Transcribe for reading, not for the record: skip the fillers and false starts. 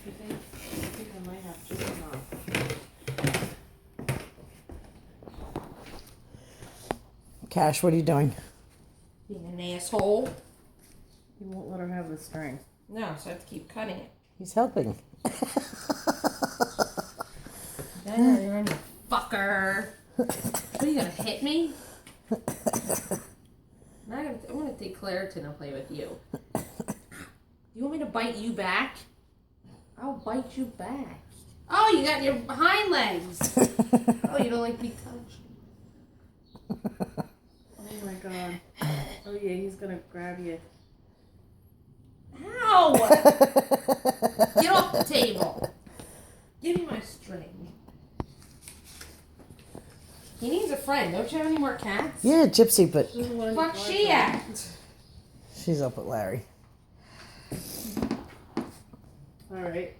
You think? I think I might have just enough. Cash, what are you doing? Being an asshole. You won't let her have the string. No, so I have to keep cutting it. He's helping. Then you're in the fucker. What, are you gonna hit me? I'm gonna take Claritin and play with you. You want me to bite you back? I'll bite you back. Oh, you got your hind legs. Oh, you don't like me touched. Oh my god. Oh yeah, he's gonna grab you. Ow! Get off the table. Give me my string. He needs a friend. Don't you have any more cats? Yeah, Gypsy, but Fuck she at? she's up with Larry. Alright.